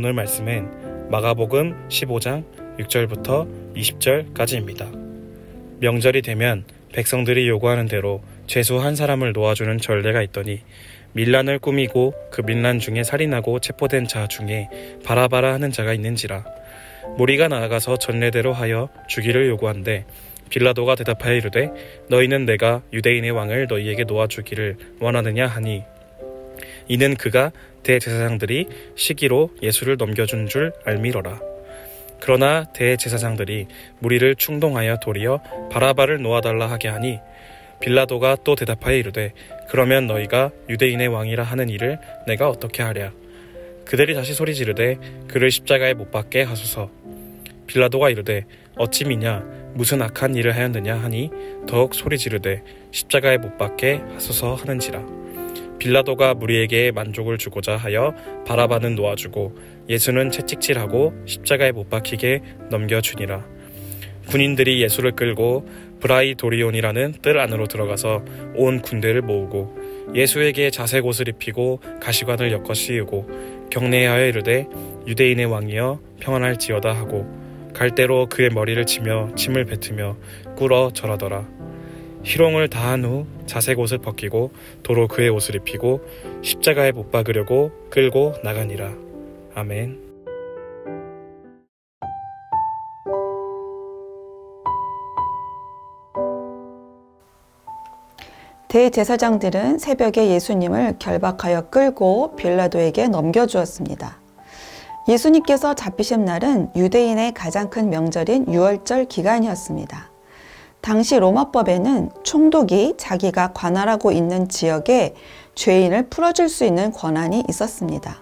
오늘 말씀은 마가복음 15장 6절부터 20절까지입니다. 명절이 되면 백성들이 요구하는 대로 죄수 한 사람을 놓아주는 전례가 있더니 밀란을 꾸미고 그 밀란 중에 살인하고 체포된 자 중에 바라바라 하는 자가 있는지라. 무리가 나아가서 전례대로 하여 주기를 요구한데 빌라도가 대답하여 이르되 너희는 내가 유대인의 왕을 너희에게 놓아주기를 원하느냐 하니 이는 그가 대제사장들이 시기로 예수를 넘겨준 줄 알미러라. 그러나 대제사장들이 무리를 충동하여 도리어 바라바를 놓아달라 하게 하니 빌라도가 또 대답하여 이르되 그러면 너희가 유대인의 왕이라 하는 일을 내가 어떻게 하랴. 그들이 다시 소리 지르되 그를 십자가에 못 박게 하소서. 빌라도가 이르되 어찌 미냐 무슨 악한 일을 하였느냐 하니 더욱 소리 지르되 십자가에 못 박게 하소서 하는지라. 빌라도가 무리에게 만족을 주고자 하여 바라바는 놓아주고 예수는 채찍질하고 십자가에 못 박히게 넘겨주니라. 군인들이 예수를 끌고 브라이도리온이라는 뜰 안으로 들어가서 온 군대를 모으고 예수에게 자색 옷을 입히고 가시관을 엮어 씌우고 경례하여 이르되 유대인의 왕이여 평안할지어다 하고 갈대로 그의 머리를 치며 침을 뱉으며 꿇어 절하더라. 희롱을 다한 후 자색 옷을 벗기고 도로 그의 옷을 입히고 십자가에 못 박으려고 끌고 나가니라. 아멘. 대제사장들은 새벽에 예수님을 결박하여 끌고 빌라도에게 넘겨주었습니다. 예수님께서 잡히신 날은 유대인의 가장 큰 명절인 유월절 기간이었습니다. 당시 로마법에는 총독이 자기가 관할하고 있는 지역에 죄인을 풀어줄 수 있는 권한이 있었습니다.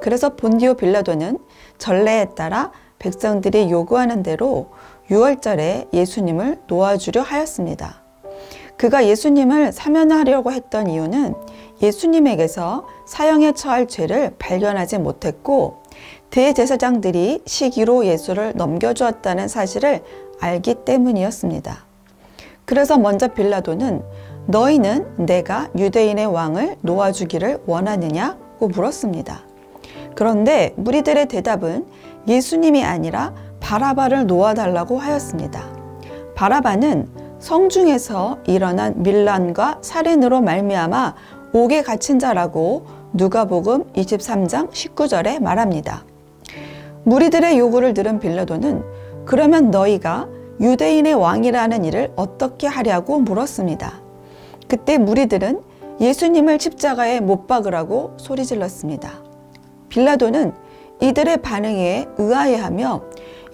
그래서 본디오 빌라도는 전례에 따라 백성들이 요구하는 대로 유월절에 예수님을 놓아주려 하였습니다. 그가 예수님을 사면하려고 했던 이유는 예수님에게서 사형에 처할 죄를 발견하지 못했고 대제사장들이 시기로 예수를 넘겨주었다는 사실을 알기 때문이었습니다. 그래서 먼저 빌라도는 너희는 내가 유대인의 왕을 놓아주기를 원하느냐고 물었습니다. 그런데 무리들의 대답은 예수님이 아니라 바라바를 놓아달라고 하였습니다. 바라바는 성중에서 일어난 밀란과 살인으로 말미암아 옥에 갇힌 자라고 누가복음 23장 19절에 말합니다. 무리들의 요구를 들은 빌라도는 그러면 너희가 유대인의 왕이라는 일을 어떻게 하려고 물었습니다. 그때 무리들은 예수님을 십자가에 못 박으라고 소리질렀습니다. 빌라도는 이들의 반응에 의아해하며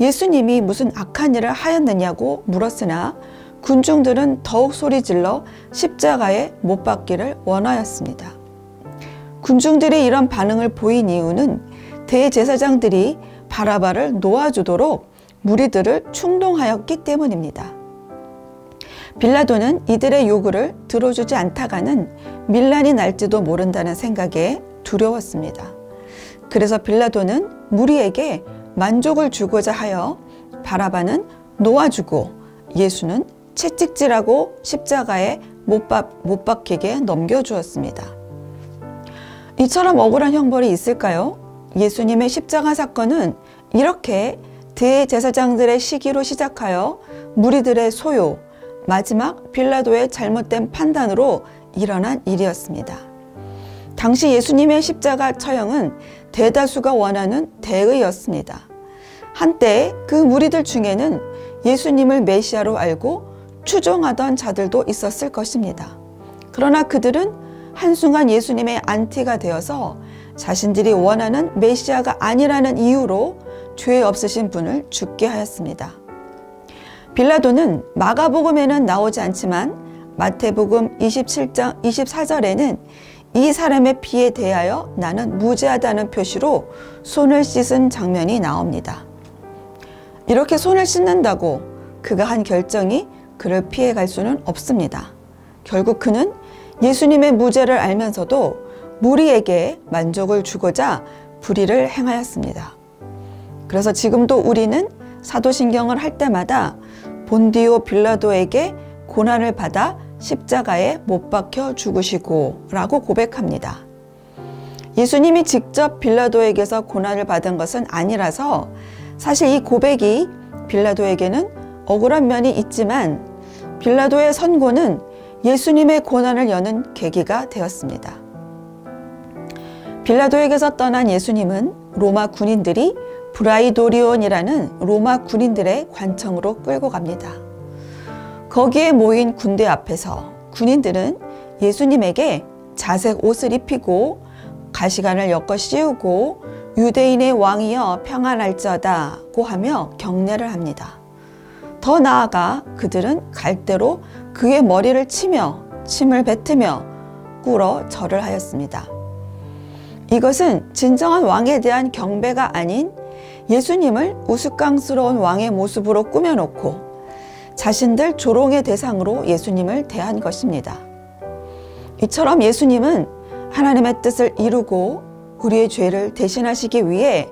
예수님이 무슨 악한 일을 하였느냐고 물었으나 군중들은 더욱 소리질러 십자가에 못 박기를 원하였습니다. 군중들이 이런 반응을 보인 이유는 대제사장들이 바라바를 놓아주도록 무리들을 충동하였기 때문입니다. 빌라도는 이들의 요구를 들어주지 않다가는 밀란이 날지도 모른다는 생각에 두려웠습니다. 그래서 빌라도는 무리에게 만족을 주고자 하여 바라바는 놓아주고 예수는 채찍질하고 십자가에 못 박히게 넘겨주었습니다. 이처럼 억울한 형벌이 있을까요? 예수님의 십자가 사건은 이렇게 대제사장들의 시기로 시작하여 무리들의 소요, 마지막 빌라도의 잘못된 판단으로 일어난 일이었습니다. 당시 예수님의 십자가 처형은 대다수가 원하는 대의였습니다. 한때 그 무리들 중에는 예수님을 메시아로 알고 추종하던 자들도 있었을 것입니다. 그러나 그들은 한순간 예수님의 안티가 되어서 자신들이 원하는 메시아가 아니라는 이유로 죄 없으신 분을 죽게 하였습니다. 빌라도는 마가복음에는 나오지 않지만 마태복음 27장 24절에는 이 사람의 피에 대하여 나는 무죄하다는 표시로 손을 씻은 장면이 나옵니다. 이렇게 손을 씻는다고 그가 한 결정이 그를 피해갈 수는 없습니다. 결국 그는 예수님의 무죄를 알면서도 무리에게 만족을 주고자 불의를 행하였습니다. 그래서 지금도 우리는 사도신경을 할 때마다 본디오 빌라도에게 고난을 받아 십자가에 못 박혀 죽으시고 라고 고백합니다. 예수님이 직접 빌라도에게서 고난을 받은 것은 아니라서 사실 이 고백이 빌라도에게는 억울한 면이 있지만 빌라도의 선고는 예수님의 고난을 여는 계기가 되었습니다. 빌라도에게서 떠난 예수님은 로마 군인들이 브라이도리온이라는 로마 군인들의 관청으로 끌고 갑니다. 거기에 모인 군대 앞에서 군인들은 예수님에게 자색 옷을 입히고 가시관을 엮어 씌우고 유대인의 왕이여 평안할지어다고 하며 경례를 합니다. 더 나아가 그들은 갈대로 그의 머리를 치며 침을 뱉으며 꿇어 절을 하였습니다. 이것은 진정한 왕에 대한 경배가 아닌 예수님을 우스꽝스러운 왕의 모습으로 꾸며놓고 자신들 조롱의 대상으로 예수님을 대한 것입니다. 이처럼 예수님은 하나님의 뜻을 이루고 우리의 죄를 대신하시기 위해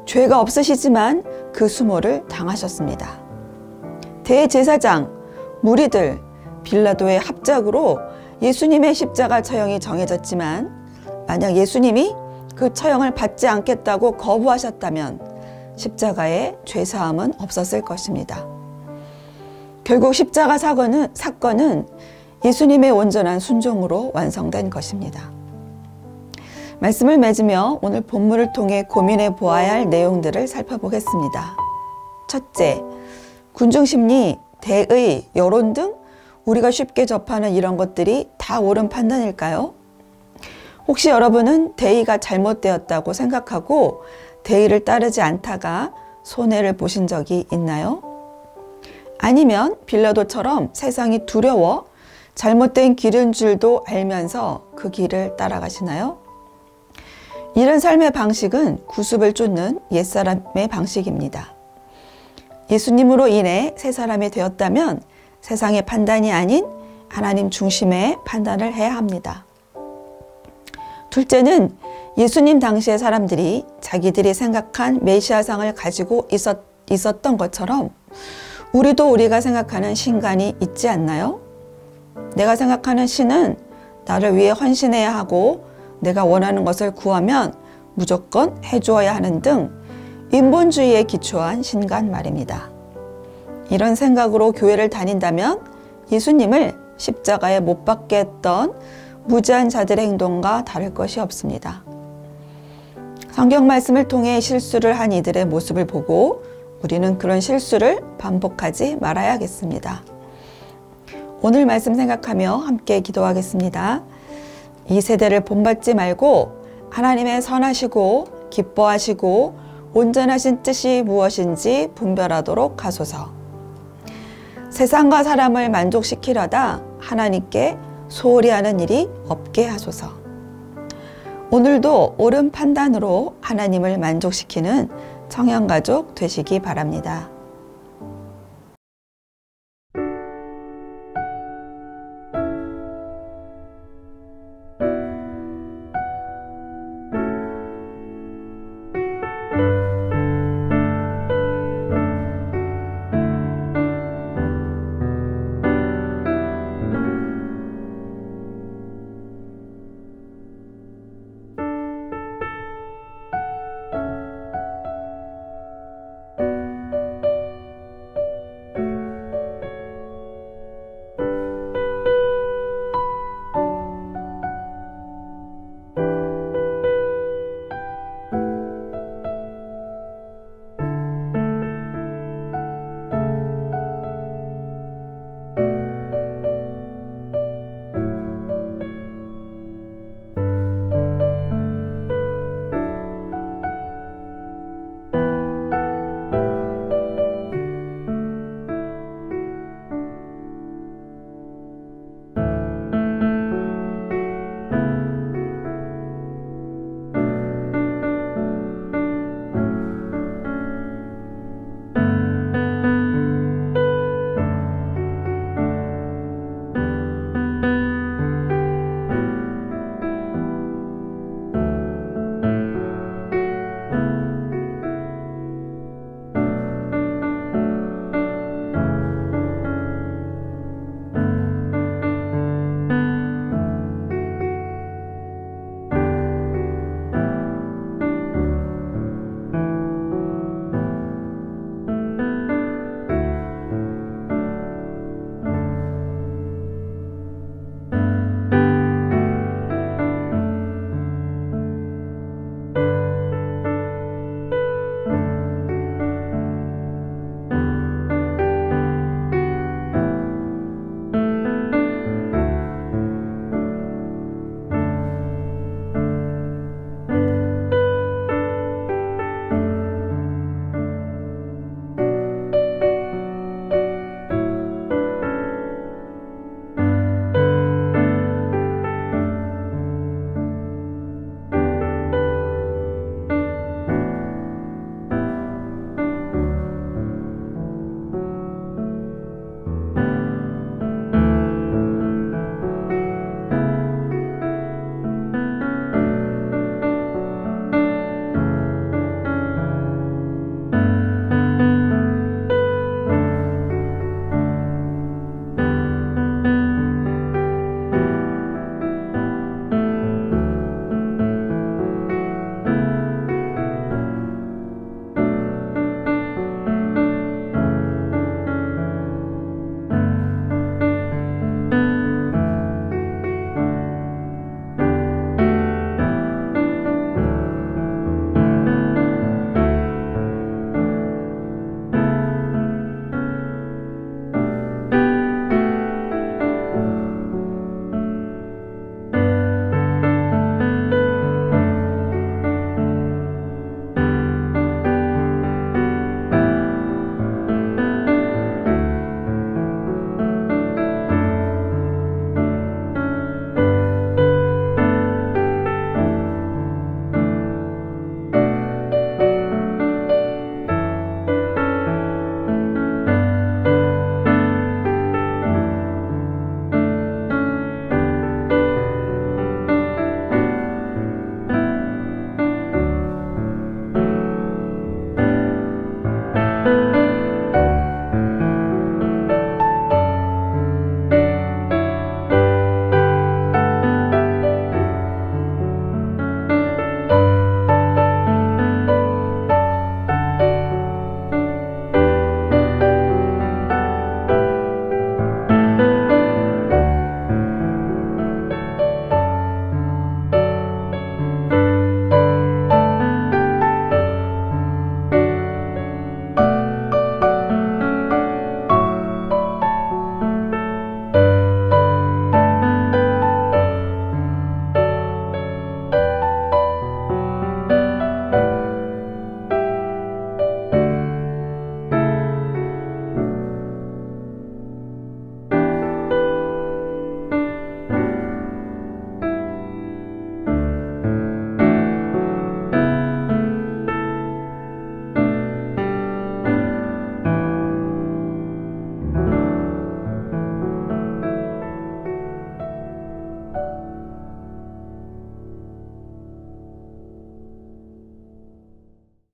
죄가 없으시지만 그 수모를 당하셨습니다. 대제사장, 무리들, 빌라도의 합작으로 예수님의 십자가 처형이 정해졌지만 만약 예수님이 그 처형을 받지 않겠다고 거부하셨다면 십자가에 죄사함은 없었을 것입니다. 결국 십자가 사건은 예수님의 온전한 순종으로 완성된 것입니다. 말씀을 맺으며 오늘 본문을 통해 고민해 보아야 할 내용들을 살펴보겠습니다. 첫째, 군중심리, 대의, 여론 등 우리가 쉽게 접하는 이런 것들이 다 옳은 판단일까요? 혹시 여러분은 대의가 잘못되었다고 생각하고 대의를 따르지 않다가 손해를 보신 적이 있나요? 아니면 빌라도처럼 세상이 두려워 잘못된 길인 줄도 알면서 그 길을 따라가시나요? 이런 삶의 방식은 구습을 쫓는 옛사람의 방식입니다. 예수님으로 인해 새 사람이 되었다면 세상의 판단이 아닌 하나님 중심의 판단을 해야 합니다. 둘째는 예수님 당시의 사람들이 자기들이 생각한 메시아상을 가지고 있었던 것처럼 우리가 생각하는 신관이 있지 않나요? 내가 생각하는 신은 나를 위해 헌신해야 하고 내가 원하는 것을 구하면 무조건 해주어야 하는 등 인본주의에 기초한 신관 말입니다. 이런 생각으로 교회를 다닌다면 예수님을 십자가에 못 박게 했던 무지한 자들의 행동과 다를 것이 없습니다. 성경 말씀을 통해 실수를 한 이들의 모습을 보고 우리는 그런 실수를 반복하지 말아야겠습니다. 오늘 말씀 생각하며 함께 기도하겠습니다. 이 세대를 본받지 말고 하나님의 선하시고 기뻐하시고 온전하신 뜻이 무엇인지 분별하도록 하소서. 세상과 사람을 만족시키려다 하나님께 소홀히 하는 일이 없게 하소서. 오늘도 옳은 판단으로 하나님을 만족시키는 청년가족 되시기 바랍니다.